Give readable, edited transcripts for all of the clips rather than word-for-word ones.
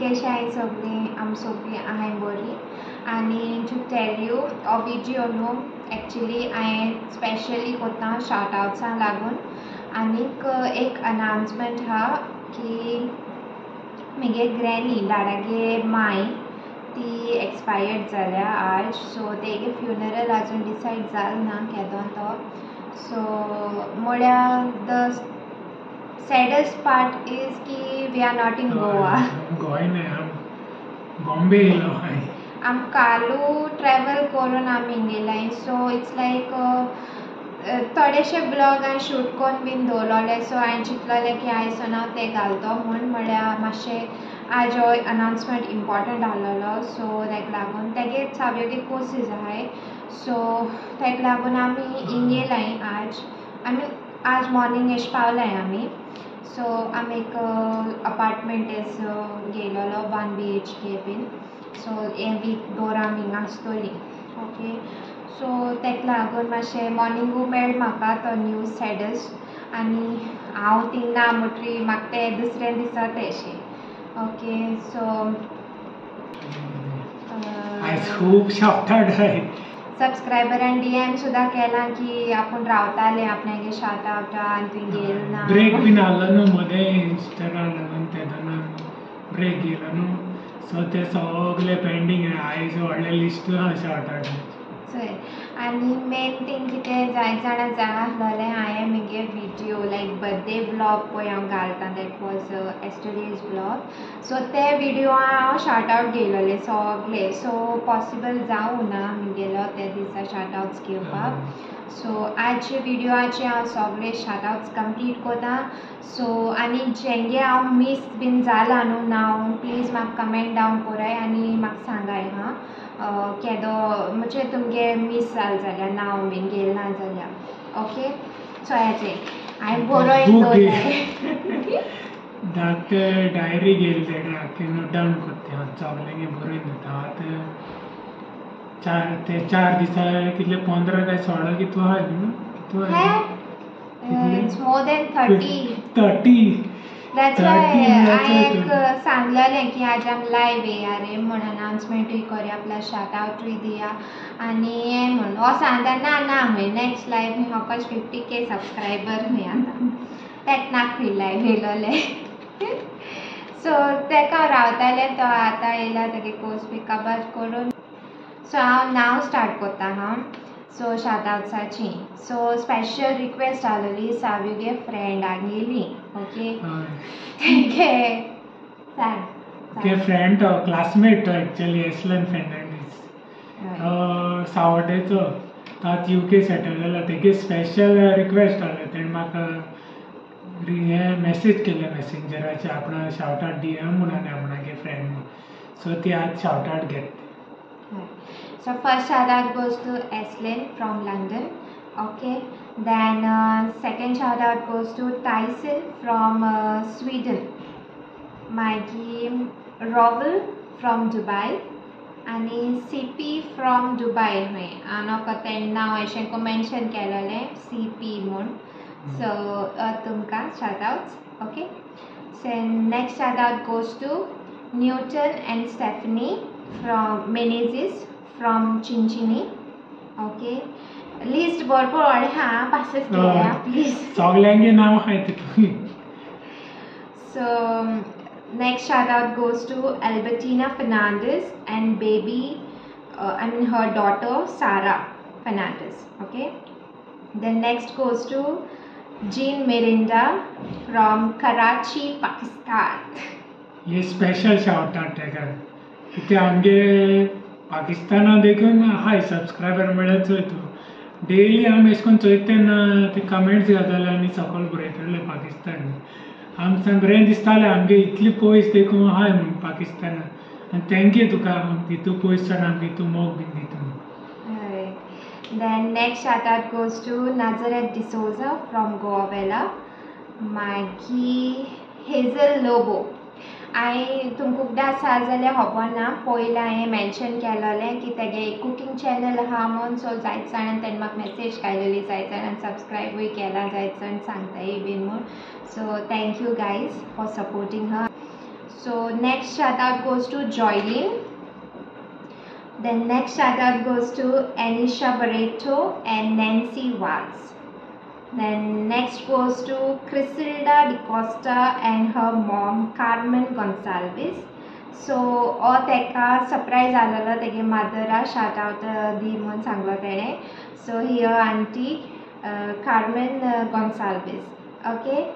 केशें आहाय सगळीं आमी सगळीं आहाय बरी आनी टू टेल यू हो व्हिडिओ न्हू एक्चुली हांवें स्पेशली कोत्ता शाउट आवट्सांक लागून आनीक एक अनाउंसमेंट आहा की म्हगे ग्रॅनी डाडागे माय ती एक्सपायर्ड जाल्या आज सो तेगे फ्युनरल आजून डिसायड जाल ना केदोन तो सो म्हळ्यार द सॅडस्ट पार्ट इज की we are not in Goa Goem न्हय बॉम्बे येयलो हाय आम कालू ट्रॅवल करून आमी हिंगेलाय सो इट्स लायक थोडेशे ब्लॉग हांवें शूट कोन्न बीन दवरलोले सो हांवें चिंतलोलें की आयसून हांव ते घालतो म्हूण म्हळ्यार मातशें आज हो अनाउंसमेंट इम्पॉर्टंट आहलोलो सो ताका लागून तेगे सावयगे कोर्सीस आहाय सो ताका लागून आमी हिंगेलाय आज मॉर्निंग एश पावलाय आमी सो आमी एक अपार्टमेंट एस घेयलोलो 1 BHK बीन सो हे वीक दोर आमी हिंगा आसतोली ओके सो ताका लागून मातशें मॉर्निंगू मेळ्ळो म्हाका तो न्यूज सॅडस्ट आनी हांव थिंग ना म्हुटरी म्हाका ते दुसरें दिसता एशें ओके सो आयज खूब शाउट हाय सब्सक्रायबरान DM सुद्दां केलां की आपूण रावताले आपणागे शाउट आवटा आनी तुवें गेल ना ब्रेक बीन आहलो न्हू मदें इन्स्टाग्राम लागून तेदोन ब्रेक घेयलो न्हू सो ते सगळे पेंडींग आयज व्हडलें लिस्ट आहा शाउट आवटाचें चोय आनी मेन थींग कितें जायत जाणां जाय आसलोलें हांवें म्हगे व्हिडिओ लायक बर्थडे ब्लॉग पळय हांव घालतां दॅट वॉज एस्टरडेज ब्लॉग सो ते व्हिडिओ हांव शाउट आवट घेयलोले सगळे सो पॉसिबल जावूं ना म्हगेलो ते दिसा शाउट आवट्स घेवपाक सो आजचे व्हिडिओचे हांव सगळे शाउट आवट्स कंप्लीट कोत्तां सो आनी जेंगे हांव मिस बीन जालां न्हू नांव प्लीज म्हाका कमेंट डावन कोराय आनी म्हाका सांगाय हां केदो म्हणजे तुमगे मिस जाल जाल्यार नांव बीन गेल ना जाल्यार ओके सो हेचे हांवें बरोवन दवरलाय धाकटे डायरी घेयली तेणे आख्खे नोट डावन करता हांव सगळ्यांगे बरोवन दिता ते 4 दिसा कितले 15 काय 16 कितू आहाय न्हू कितू आहाय it's more than 30 That's why हांवें सांगलेलें की आज आमी लायव्ह येया रे म्हण अनाउंसमेंटूय करया प्लस शाउट आवटूय दिया आनी हें म्हण हो सांगता ना ना खंय नेक्स्ट लायव्ह म्हाकाच 50K सब्सक्रायबर खंय आतां तेक ना खंय लायव्ह येयलोलें सो तेका हांव रावतालें तो आतां येयला तेगे कोर्स बी कवर करून सो हांव नांव स्टार्ट कोत्तां हां सो शाउट आवट्साची सो स्पेशल रिक्वेस्ट आहलोली साव्युगे फ्रेंड आगेली ओके तेगे ओके फ्रेंड तो क्लासमेट तो एक्चुअली एस्लन फेर्नांडीस सावड्डेचो तो आतां UK सेटल जाला तेगे स्पेशल रिक्वेस्ट आहलो तेणें म्हाका हे मेसेज केले मेसेंजराचे आपणा शाउट आवट दिया म्हणून आपणागे फ्रेंड सो ती आज शाउट आवट घेता So first shout out goes to Eslin from London, okay. Then second shout out goes to Tyson from Sweden. Magi Rovel from Dubai, and CP from Dubai. Ano ka ten now I should mention kelale CP mon. So tumka shout outs, okay. So next shout out goes to Newton and Stephanie from Menezes. From Chinchini, okay. List भरपूर व्हडलें आहा passes केल्या please सगळ्यांगे नांव आहाय तितून So next shout out goes to Albertina Fernandez and baby her daughter Sarah Fernandez, okay. Then next goes to Jean Mirinda from Karachi, Pakistan. ये special shout out तेका कित्याक आमगे पाकिस्ताना देखून हाय सब्सक्रायबर मेळत चोय तूं डेली आमी अशें करून चोयता तेन्ना ते कमेंट्स घालताले आनी सकयल बरयताले पाकिस्तान आमकां बरें दिसतालें आमगे इतली पयस देखून हाय म्हूण पाकिस्ताना आनी थँक्यू तुका तितू पयस सावन आमकां इतू मोग बीन दिता Then next shout out goes to Nazareth D'Souza from Goavela, मागीर Hazel Lobo. हांवें तुमकां खूबदां आसा जाल्यार खबर ना पयलीं हांवें मेन्शन केलोलें की तेगे एक कुकींग चॅनल आहा म्हूण सो जायत जाणांनी तेन्ना म्हाका मेसेज घायलेली जायत जाणांनी सब्सक्रायबूय केला जायत जाण सांगताय बीन म्हूण so thank you guys for supporting her So next shout out goes to Joylene. Then next shout out goes to Anisha Barreto and Nancy Watts. Then next goes to Crisilda DeCosta and her mom Carmen Gonçalves. So all teka surprise आलेलो तेगे मदरा shout out दी म्हणून सांगलो तेणे. So here auntie Carmen Gonçalves. Okay.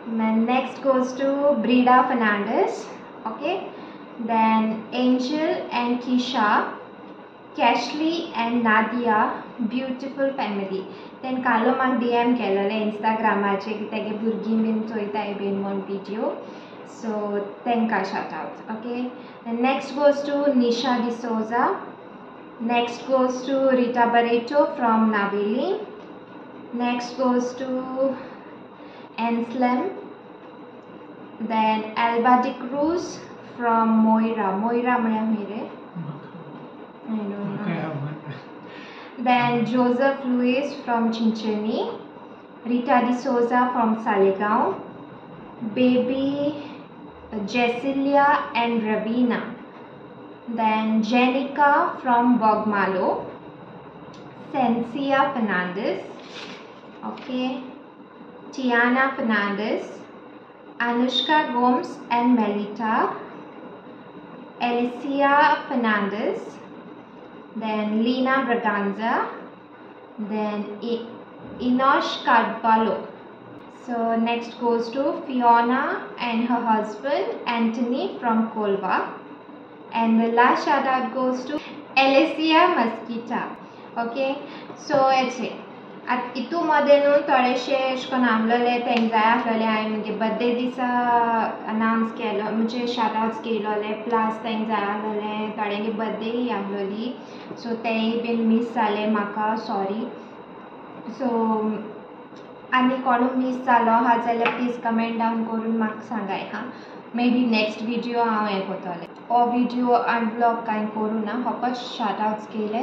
Then next goes to Brida Fernandez. Okay. Then Angel and Kisha, Cashley and Nadia, beautiful family. Then कालो म्हाका DM केलेले Instagramaचे की तेगे भुरगीं बीन चोयताय बीन म्हूण video. So तेंका shout out. Okay. Then next goes to Nisha D'Souza. Next goes to Rita Barreto from Navili. Next goes to Anselm. Then Alba de Cruz from Moira. Moira Mere. I don't know. Then Joseph Luis from Chinchini. Rita D'Souza from Saligaon. Baby Jessilia and Ravina. Then Jenica from Bogmalo. Sencia Fernandez. Okay. Tiana Fernandez. Anushka Gomes and Melita. Alicia Fernandez. Then Lina Braganza. Then Inosh Carvalho. So next goes to Fiona and her husband Anthony from Kolva. And the last shout out goes to Alicia Mesquita. Okay, so it's it. आत इतू मध्ये न्हू थोडेशे अशें करून आसलेले तेंक जाय आसलेले हांवें म्हगे बर्थडे दिसा अनावन्स केलो म्हणजे शाउट आउट्स केलोले प्लस तेंक जाय आसलेले थोड्यांची बर्थडे आसलेली सो तेंय बीन मिस जाले म्हाका सॉरी सो आनी कोणू मिस जालो आहा जाल्यार प्लीज कमेंट डावन करून म्हाका सांगाय हां मे बी नेक्स्ट व्हिडिओ हांव हें करतलें हो व्हिडिओ अनब्लॉग कांय करूं ना फकत शाउट आउट्स केले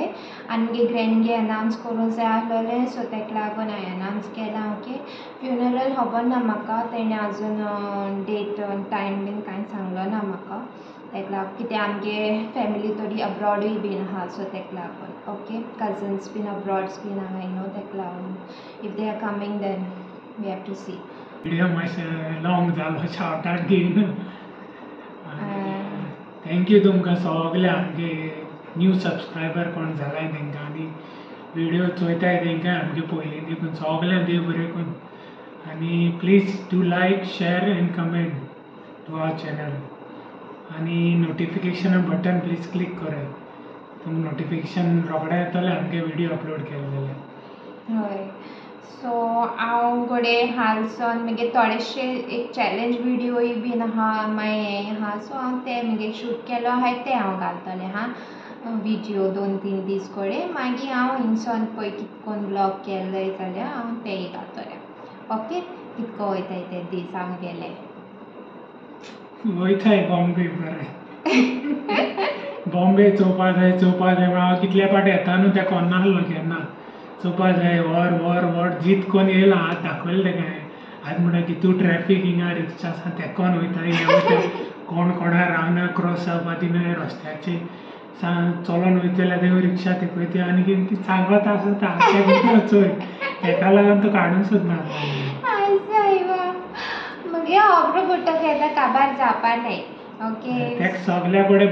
आनी म्हगे ग्रॅनीगे अनावन्स करूं जाय आसलेलें सो तेका लागून हांवें अनावन्स केलां ओके फ्युनरल खबर ना म्हाका तेणें आजून डेट टायम बीन कांय सांगलो ना म्हाका तेका लागून कित्याक आमगे फॅमिली थोडी अब्रॉडूय बीन आहा सो तेका लागून okay cousins been abroads been हांगा यू नो तेका लागून if they are coming then we have to see video मातशें लॉंग जालो शाउट आउट घेवन थँक्यू तुमकां सगळे आमगे न्यू सबस्क्रायबर कोण जालाय तांकां आनी व्हिडिओ चोयताय तांकां आमगे पयलीं देखून सगळ्यांक देव बरें करून आनी please do like share and comment to our channel आनी नोटिफिकेशन बटन प्लीज क्लिक कराय तुमकां नोटिफिकेशन रोखडें येतलें आमगे व्हिडिओ अपलोड केले जाल्यार हय सो हांव घोडे हालसोन म्हगे थोडेशे एक चॅलेंज व्हिडिओय बीन आहा मागीर हें आहा सो हांव ते म्हगे शूट केलो आहाय ते हांव घालतलें हां व्हिडिओ 2-3 दीस घोडे मागीर हांव हिंगसोन पळय कितकोन ब्लॉग केले जाल्यार हांव तेय घालतलें ओके कितको वयताय ते दीस आमगेले वयताय बॉम्बे बरें बॉम्बे चोवपा जाय म्हण हांव कितले पाटी येता न्हू तें कोन्ना आसलो केन्ना चोवपा जाय वर जीत कोन येयला हात दाखयले तेका हांवें म्हणटा की तूं ट्रॅफीक हिंगा रिक्षा आसा तेकोन वयता हे वयता कोण कोणा रावना क्रॉस जावपा दिना रस्त्याचे चलोन वयता जाल्यार देव रिक्षा तेकयता आनी कितें सांगत आसता चोय तेका लागून तो काडून सुद्दां म्हगे होबरो फोटो घेता काबार जावपा नाय ओके तेका सगल्या कडेन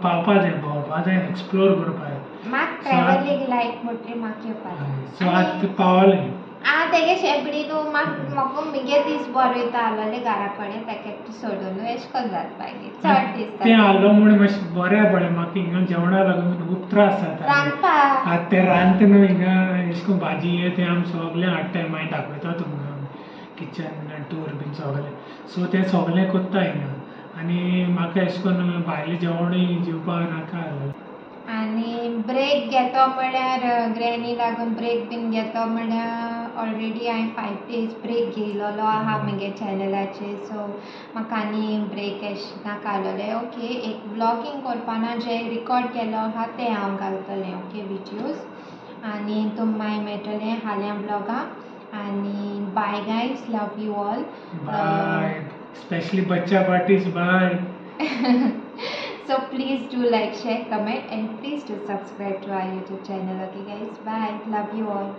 पावपा जाय भोंवपा जाय एक्सप्लोर करपा जाय म्हाका ट्रॅवलिंग लायक म्हटल्यार म्हाका येवपा जाय सो आतां पावलें हांव तेगे शेपडी न्हू म्हाका म्हगे दीस बरो वयता आसलोले घरा कडेन तेका सोडून एशें कोन्न जावपाक चड दिसता तें आलो म्हूण मातशें बरें पडलें म्हाका हिंगा जेवणा लागून खूब त्रास जाता रांदपाक आतां तें रांदता न्हू हिंगा एशें कोन्न भाजी हें तें आमी सगळें हाडटाय मागीर दाखयता तुमकां किचन टूर बीन सगळें सो तें सगळें कोत्ता हिंगा आनी म्हाका एशें कोन्न भायलें जेवणूय जेवपाक नाका आनी ब्रेक घेतो म्हळ्यार ग्रॅनी लागून ब्रेक बीन घेतो म्हळ्यार ऑलरेडी हांवें 5 days ब्रेक घेयलोलो आहा म्हगे चॅनलाचेर सो म्हाका आनी ब्रेक एशें नाका आसलोलें ओके एक ब्लॉगींग करपाना जें रिकॉर्ड केलो आहा तें हांव घालतलें ओके विडियोज आनी तुमकां मागीर मेळटलें हाल्या ब्लॉगां आनी bye guys love you all bye especially bacha parties. Bye. So please do like, share, comment, and please do subscribe to our YouTube channel. Okay guys, bye. Love you all.